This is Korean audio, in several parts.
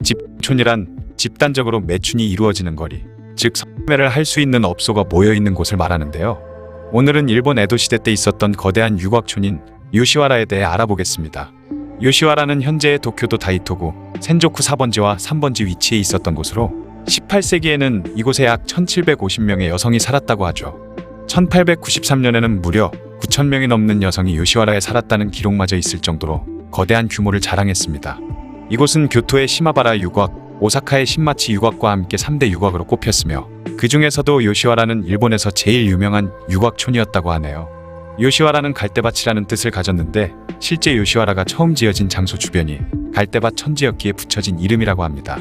집촌이란 집단적으로 매춘이 이루어지는 거리, 즉 성매매를 할 수 있는 업소가 모여있는 곳을 말하는데요. 오늘은 일본 에도 시대 때 있었던 거대한 유곽촌인 요시와라에 대해 알아보겠습니다. 요시와라는 현재의 도쿄도 다이토구 센조쿠 4번지와 3번지 위치에 있었던 곳으로 18세기에는 이곳에 약 1750명의 여성이 살았다고 하죠. 1893년에는 무려 9,000명이 넘는 여성이 요시와라에 살았다는 기록마저 있을 정도로 거대한 규모를 자랑했습니다. 이곳은 교토의 시마바라 유곽, 오사카의 신마치 유곽과 함께 3대 유곽으로 꼽혔으며 그 중에서도 요시와라는 일본에서 제일 유명한 유곽촌이었다고 하네요. 요시와라는 갈대밭이라는 뜻을 가졌는데 실제 요시와라가 처음 지어진 장소 주변이 갈대밭 천지였기에 붙여진 이름이라고 합니다.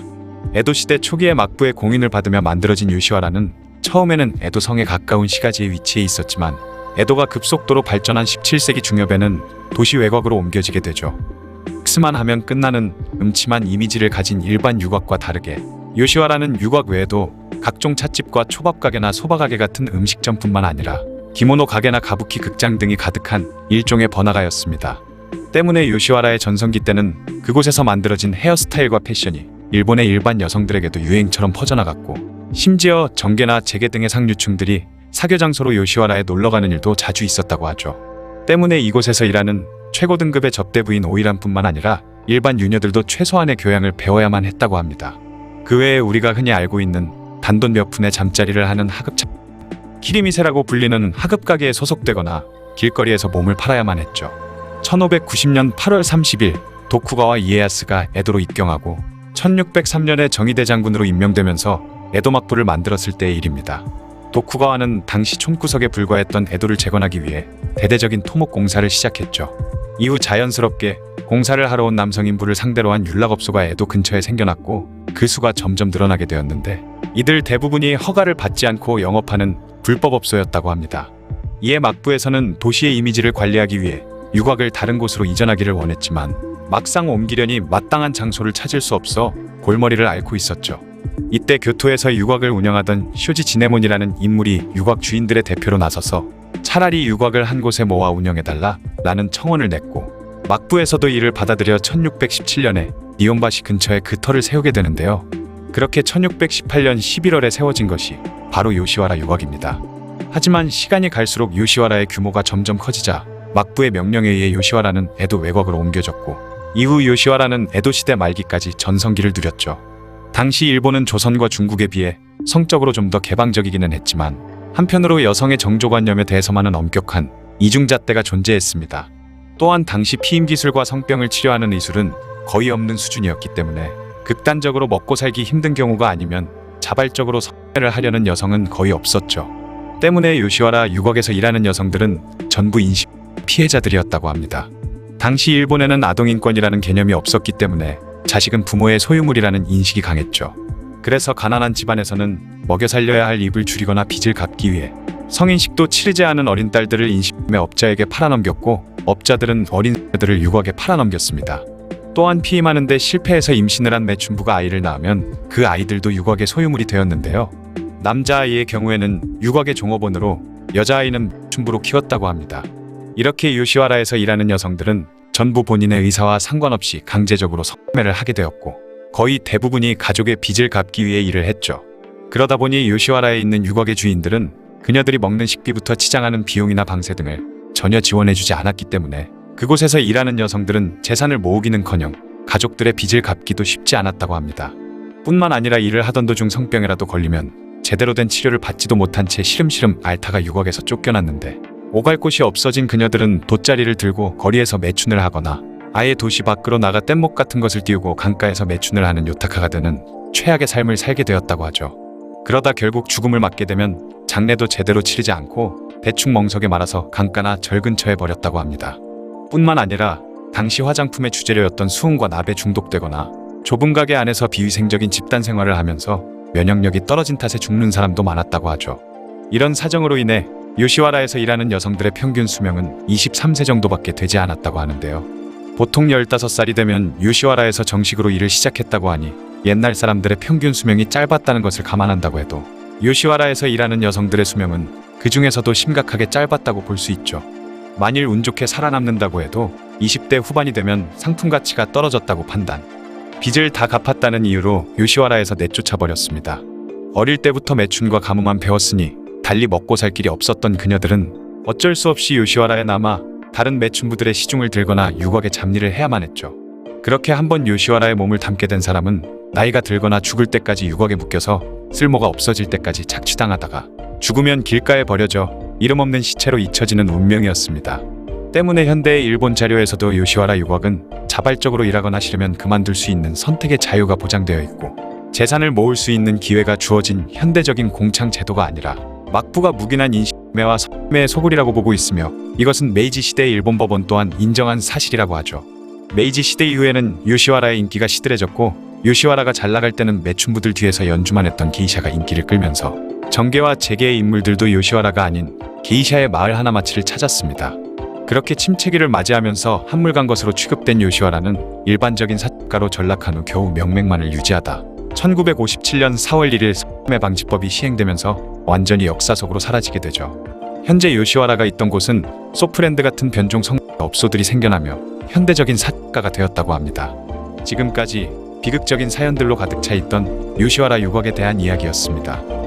에도시대 초기에 막부의 공인을 받으며 만들어진 요시와라는 처음에는 에도 성에 가까운 시가지에 위치해 있었지만 에도가 급속도로 발전한 17세기 중엽에는 도시 외곽으로 옮겨지게 되죠. 흑스만 하면 끝나는 음침한 이미지를 가진 일반 유곽과 다르게 요시와라는 유곽 외에도 각종 찻집과 초밥가게나 소바가게 같은 음식점뿐만 아니라 기모노 가게나 가부키 극장 등이 가득한 일종의 번화가였습니다. 때문에 요시와라의 전성기 때는 그곳에서 만들어진 헤어스타일과 패션이 일본의 일반 여성들에게도 유행처럼 퍼져나갔고 심지어 정계나 재계 등의 상류층들이 사교 장소로 요시와라에 놀러가는 일도 자주 있었다고 하죠. 때문에 이곳에서 일하는 최고 등급의 접대부인 오이란뿐만 아니라 일반 유녀들도 최소한의 교양을 배워야만 했다고 합니다. 그 외에 우리가 흔히 알고 있는 단돈 몇 푼의 잠자리를 하는 하급차 키리미세라고 불리는 하급가게에 소속되거나 길거리에서 몸을 팔아야만 했죠. 1590년 8월 30일 도쿠가와 이에야스가 에도로 입경하고 1603년에 정의대 장군으로 임명되면서 에도 막부를 만들었을 때의 일입니다. 도쿠가와는 당시 촌구석에 불과했던 에도를 재건하기 위해 대대적인 토목 공사를 시작했죠. 이후 자연스럽게 공사를 하러 온 남성 인부를 상대로 한 윤락업소가 에도 근처에 생겨났고 그 수가 점점 늘어나게 되었는데 이들 대부분이 허가를 받지 않고 영업하는 불법업소였다고 합니다. 이에 막부에서는 도시의 이미지를 관리하기 위해 유곽을 다른 곳으로 이전하기를 원했지만 막상 옮기려니 마땅한 장소를 찾을 수 없어 골머리를 앓고 있었죠. 이때 교토에서 유곽을 운영하던 쇼지 지네몬이라는 인물이 유곽 주인들의 대표로 나서서 차라리 유곽을 한 곳에 모아 운영해달라 라는 청원을 냈고 막부에서도 이를 받아들여 1617년에 니온바시 근처에 그 터를 세우게 되는데요. 그렇게 1618년 11월에 세워진 것이 바로 요시와라 유곽입니다. 하지만 시간이 갈수록 요시와라의 규모가 점점 커지자 막부의 명령에 의해 요시와라는 에도 외곽으로 옮겨졌고 이후 요시와라는 에도 시대 말기까지 전성기를 누렸죠. 당시 일본은 조선과 중국에 비해 성적으로 좀 더 개방적이기는 했지만 한편으로 여성의 정조관념에 대해서만은 엄격한 이중잣대가 존재했습니다. 또한 당시 피임 기술과 성병을 치료하는 의술은 거의 없는 수준이었기 때문에 극단적으로 먹고 살기 힘든 경우가 아니면 자발적으로 성매매를 하려는 여성은 거의 없었죠. 때문에 요시와라 유곽에서 일하는 여성들은 전부 인식 피해자들이었다고 합니다. 당시 일본에는 아동인권이라는 개념이 없었기 때문에 자식은 부모의 소유물이라는 인식이 강했죠. 그래서 가난한 집안에서는 먹여 살려야 할 입을 줄이거나 빚을 갚기 위해 성인식도 치르지 않은 어린 딸들을 인식매 업자에게 팔아넘겼고 업자들은 어린 애들을 유곽에 팔아넘겼습니다. 또한 피임하는데 실패해서 임신을 한 매춘부가 아이를 낳으면 그 아이들도 유곽의 소유물이 되었는데요. 남자아이의 경우에는 유곽의 종업원으로 여자아이는 매춘부로 키웠다고 합니다. 이렇게 요시와라에서 일하는 여성들은 전부 본인의 의사와 상관없이 강제적으로 성매매를 하게 되었고 거의 대부분이 가족의 빚을 갚기 위해 일을 했죠. 그러다 보니 요시와라에 있는 유곽의 주인들은 그녀들이 먹는 식비부터 치장하는 비용이나 방세 등을 전혀 지원해주지 않았기 때문에 그곳에서 일하는 여성들은 재산을 모으기는커녕 가족들의 빚을 갚기도 쉽지 않았다고 합니다. 뿐만 아니라 일을 하던 도중 성병에라도 걸리면 제대로 된 치료를 받지도 못한 채 시름시름 앓다가 유곽에서 쫓겨났는데 오갈 곳이 없어진 그녀들은 돗자리를 들고 거리에서 매춘을 하거나 아예 도시 밖으로 나가 뗏목 같은 것을 띄우고 강가에서 매춘을 하는 요타카가 되는 최악의 삶을 살게 되었다고 하죠. 그러다 결국 죽음을 맞게 되면 장례도 제대로 치르지 않고 대충 멍석에 말아서 강가나 절 근처에 버렸다고 합니다. 뿐만 아니라 당시 화장품의 주재료였던 수은과 납에 중독되거나 좁은 가게 안에서 비위생적인 집단 생활을 하면서 면역력이 떨어진 탓에 죽는 사람도 많았다고 하죠. 이런 사정으로 인해 요시와라에서 일하는 여성들의 평균 수명은 23세 정도밖에 되지 않았다고 하는데요. 보통 15살이 되면 요시와라에서 정식으로 일을 시작했다고 하니 옛날 사람들의 평균 수명이 짧았다는 것을 감안한다고 해도 요시와라에서 일하는 여성들의 수명은 그 중에서도 심각하게 짧았다고 볼 수 있죠. 만일 운 좋게 살아남는다고 해도 20대 후반이 되면 상품 가치가 떨어졌다고 판단. 빚을 다 갚았다는 이유로 요시와라에서 내쫓아 버렸습니다. 어릴 때부터 매춘과 가무만 배웠으니 달리 먹고 살 길이 없었던 그녀들은 어쩔 수 없이 요시와라에 남아 다른 매춘부들의 시중을 들거나 유곽의 잡일을 해야만 했죠. 그렇게 한번 요시와라의 몸을 담게 된 사람은 나이가 들거나 죽을 때까지 유곽에 묶여서 쓸모가 없어질 때까지 착취당하다가 죽으면 길가에 버려져 이름 없는 시체로 잊혀지는 운명이었습니다. 때문에 현대의 일본 자료에서도 요시와라 유곽은 자발적으로 일하거나 싫으면 그만둘 수 있는 선택의 자유가 보장되어 있고 재산을 모을 수 있는 기회가 주어진 현대적인 공창 제도가 아니라 막부가 묵인한 인식매와 선매의 소굴이라고 보고 있으며 이것은 메이지 시대의 일본 법원 또한 인정한 사실이라고 하죠. 메이지 시대 이후에는 요시와라의 인기가 시들해졌고 요시와라가 잘 나갈 때는 매춘부들 뒤에서 연주만 했던 게이샤가 인기를 끌면서 정계와 재계의 인물들도 요시와라가 아닌 게이샤의 마을 하나마치를 찾았습니다. 그렇게 침체기를 맞이하면서 한물간 것으로 취급된 요시와라는 일반적인 사업가로 전락한 후 겨우 명맥만을 유지하다 1957년 4월 1일 성매 방지법이 시행되면서 완전히 역사 속으로 사라지게 되죠. 현재 요시와라가 있던 곳은 소프랜드 같은 변종 업소들이 생겨나며 현대적인 사업가가 되었다고 합니다. 지금까지 비극적인 사연들로 가득 차 있던 요시와라 유곽에 대한 이야기였습니다.